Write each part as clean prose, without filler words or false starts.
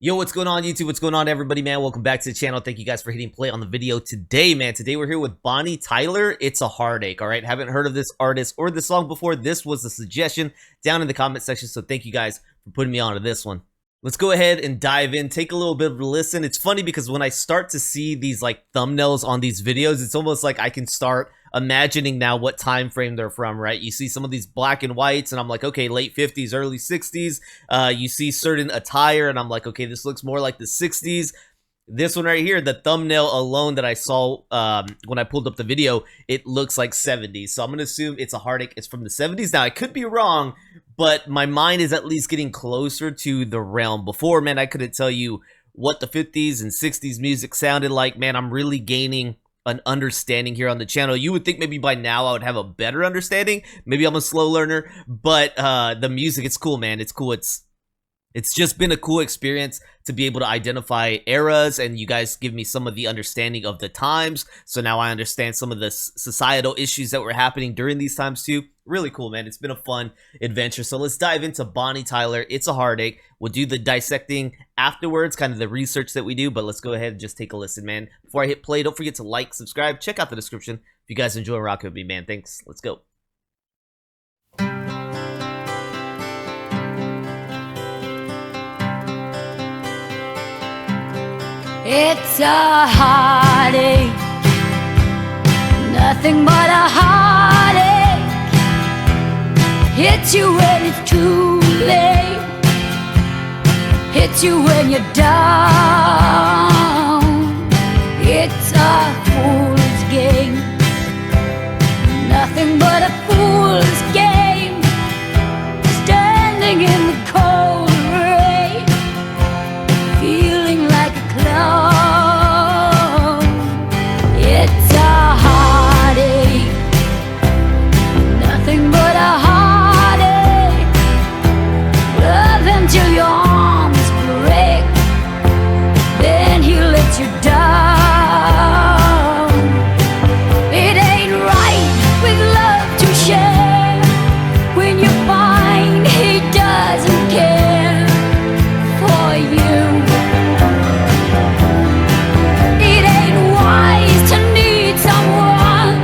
Yo, what's going on YouTube? What's going on everybody, man? Welcome back to the channel. Thank you guys for hitting play on the video today, man. Today we're here with Bonnie Tyler. It's a Heartache, all right? Haven't heard of this artist or this song before. This was a suggestion down in the comment section, so thank you guys for putting me onto this one. Let's go ahead and dive in, take a little bit of a listen. It's funny because when I start to see these like thumbnails on these videos, it's almost like I can start imagining now what time frame they're from, right? You see some of these black and whites and I'm like, okay, late 50s, early 60s. You see certain attire and I'm like, okay, this looks more like the 60s. This one right here, the thumbnail alone that I saw when I pulled up the video, it looks like 70s. So I'm going to assume it's a Heartache. It's from the 70s. Now, I could be wrong, but my mind is at least getting closer to the realm. Before, man, I couldn't tell you what the 50s and 60s music sounded like. Man, I'm really gaining an understanding here on the channel. You would think maybe by now I would have a better understanding. Maybe I'm a slow learner, but the music, it's cool, man. It's cool. It's just been a cool experience to be able to identify eras, and you guys give me some of the understanding of the times. So now I understand some of the societal issues that were happening during these times too. Really cool, man. It's been a fun adventure. So let's dive into Bonnie Tyler. It's a Heartache. We'll do the dissecting afterwards, kind of the research that we do, but let's go ahead and just take a listen, man. Before I hit play, don't forget to like, subscribe, check out the description if you guys enjoy rocking with me, man. Thanks. Let's go. It's a heartache, nothing but a heartache. Hits you when it's too late, hits you when you're down. It's a fool's game, nothing but a fool's game. Standing in the cold rain, feeling like a clown. It's a heartache, nothing but a heartache. Love until your arms break, then he lets you down. It ain't right with love to share when you find he doesn't care for you. It ain't wise to need someone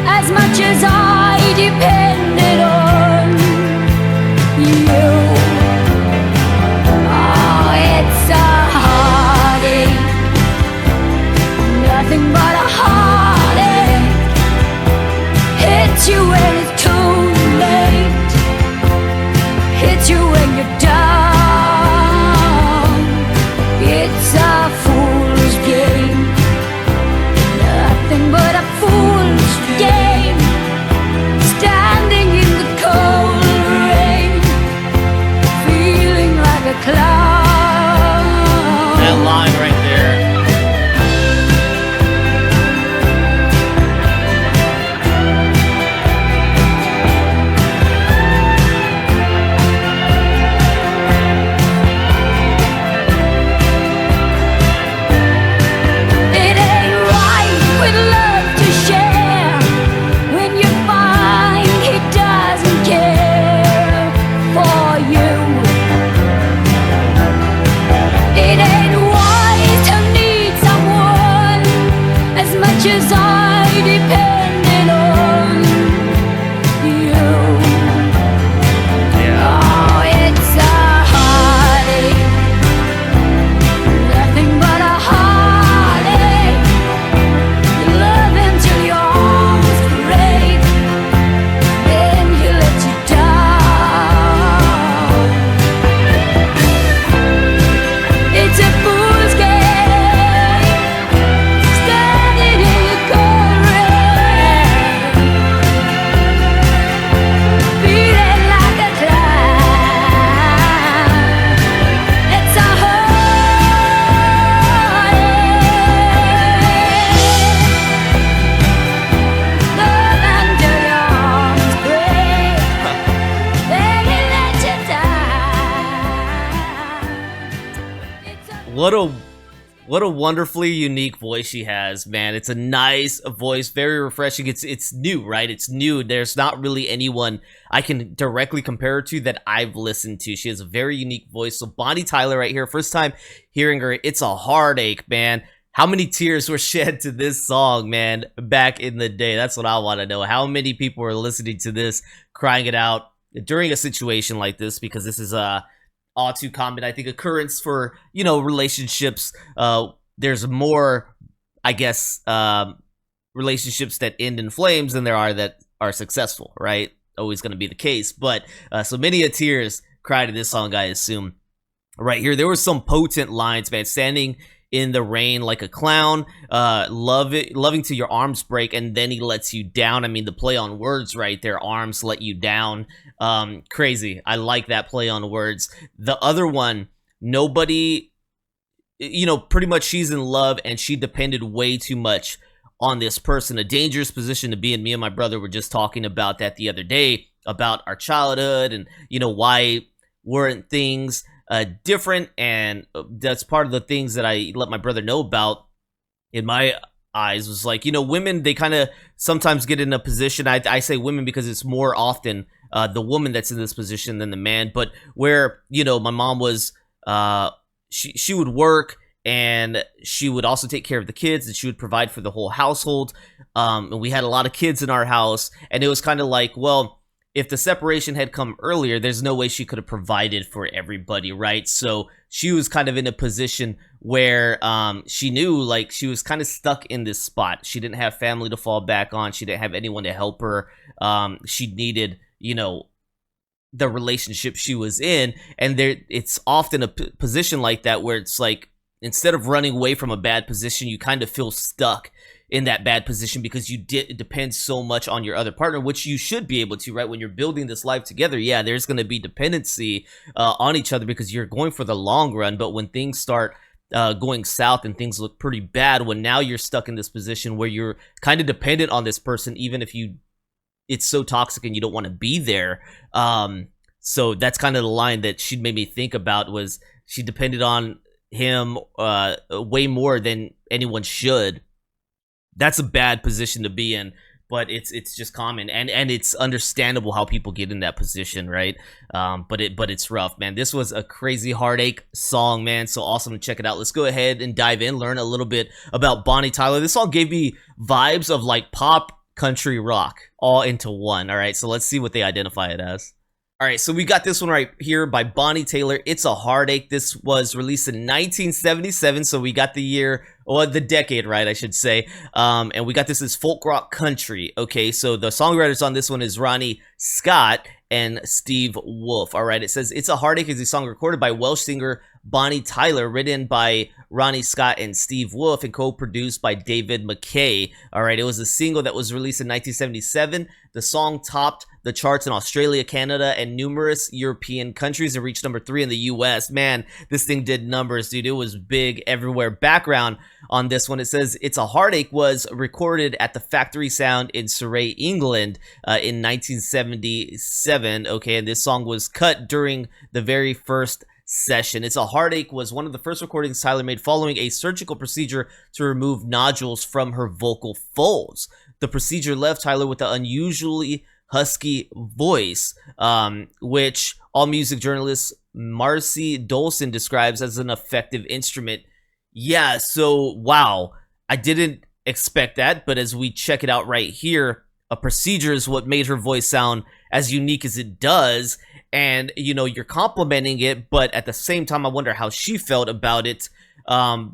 as much as I depended on you. Oh, it's a heartache, nothing but a heartache. Hits you when it's too late, hits you when you're down. It's a fool's game, nothing but a fool's game. Standing in the cold rain, feeling like a clown. That line right there. It ain't right with love to share when you find he doesn't care for you. It ain't wise to need someone as much as I depended on you. Oh, it's a heartache, nothing but a heartache. Love until your arms break, then he lets you down. It's a fool's game, standing in the cold rain, feeling like a clown. It's a heartache. Love until your arms break, then he lets you down. It's a What a wonderfully unique voice she has, man. It's a nice voice, very refreshing. It's new, right? It's new. There's not really anyone I can directly compare her to that I've listened to. She has a very unique voice. So Bonnie Tyler right here, first time hearing her, it's a heartache, man. How many tears were shed to this song, man, back in the day? That's what I want to know. How many people were listening to this, crying it out during a situation like this? Because this is all too common, I think, occurrence for, you know, relationships. There's more, I guess, relationships that end in flames than there are that are successful, right? Always going to be the case. But so many a tears cried to this song, I assume. Right here, there were some potent lines, man. Standing in the rain like a clown, loving till your arms break, and then he lets you down. I mean, the play on words right there, arms let you down. Crazy. I like that play on words. The other one, nobody, you know, pretty much she's in love and she depended way too much on this person. A dangerous position to be in. Me and my brother were just talking about that the other day, about our childhood and, you know, why weren't things different. And that's part of the things that I let my brother know about in my eyes, was like, you know, women, they kind of sometimes get in a position, I say women because it's more often the woman that's in this position than the man, but where, you know, my mom was, she would work and she would also take care of the kids and she would provide for the whole household. And we had a lot of kids in our house, and it was kind of like, well, if the separation had come earlier, there's no way she could have provided for everybody, right? So she was kind of in a position where she knew, like, she was kind of stuck in this spot. She didn't have family to fall back on. She didn't have anyone to help her. She needed, you know, the relationship she was in. And there, it's often a position like that where it's like, instead of running away from a bad position, you kind of feel stuck in that bad position because you depend so much on your other partner, which you should be able to, right? When you're building this life together, yeah, there's going to be dependency on each other because you're going for the long run. But when things start going south and things look pretty bad, when now you're stuck in this position where you're kind of dependent on this person, even if it's so toxic and you don't want to be there. So that's kind of the line that she made me think about, was she depended on him way more than anyone should. That's a bad position to be in, but it's just common, and it's understandable how people get in that position, right? But it's rough, man. This was a crazy heartache song, man. So awesome to check it out. Let's go ahead and dive in, learn a little bit about Bonnie Tyler. This song gave me vibes of like pop, country, rock, all into one. All right, so let's see what they identify it as. All right, so we got this one right here by Bonnie Tyler. It's a Heartache. This was released in 1977, so we got the year, or the decade right, I should say. And we got this as folk rock country. Okay, so the songwriters on this one is Ronnie Scott and Steve Wolf. All right, it says It's a Heartache is a song recorded by Welsh singer Bonnie Tyler, written by Ronnie Scott and Steve Wolf, and co-produced by David McKay. All right, it was a single that was released in 1977. The song topped the charts in Australia, Canada, and numerous European countries, and reached number 3 in the US. Man, this thing did numbers, dude. It was big everywhere. Background on this one, it says It's a Heartache was recorded at the Factory Sound in Surrey, England in 1977. Okay, and this song was cut during the very first session. It's a Heartache was one of the first recordings Tyler made following a surgical procedure to remove nodules from her vocal folds. The procedure left Tyler with an unusually husky voice, which AllMusic journalist Marcy Dolson describes as an effective instrument. Yeah, so wow, I didn't expect that, but as we check it out right here, a procedure is what made her voice sound as unique as it does. And, you know, you're complimenting it, but at the same time, I wonder how she felt about it,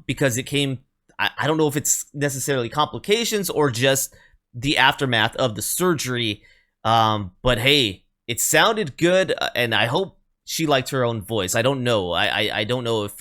because it came, I don't know if it's necessarily complications or just the aftermath of the surgery. But hey, it sounded good, and I hope she liked her own voice. I don't know. I don't know if,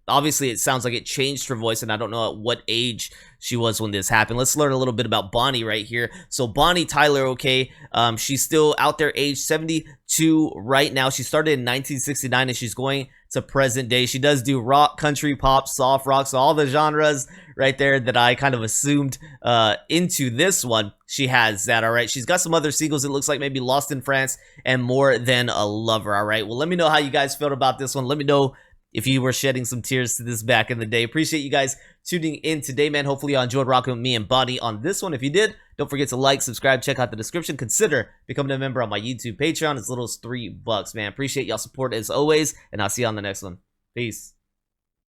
obviously it sounds like it changed her voice, and I don't know at what age she was when this happened. Let's learn a little bit about Bonnie right here. So Bonnie Tyler, okay, she's still out there, age 72 right now. She started in 1969, and she's going to present day. She does do rock, country, pop, soft rock, so all the genres right there that I kind of assumed into this one. She has that, all right? She's got some other singles, it looks like, maybe Lost in France and More Than a Lover, all right? Well, let me know how you guys felt about this one. Let me know if you were shedding some tears to this back in the day. Appreciate you guys tuning in today, man. Hopefully you enjoyed rocking with me and Bonnie on this one. If you did, don't forget to like, subscribe, check out the description. Consider becoming a member on my YouTube Patreon as little as $3, man. Appreciate y'all support as always, and I'll see you on the next one. Peace.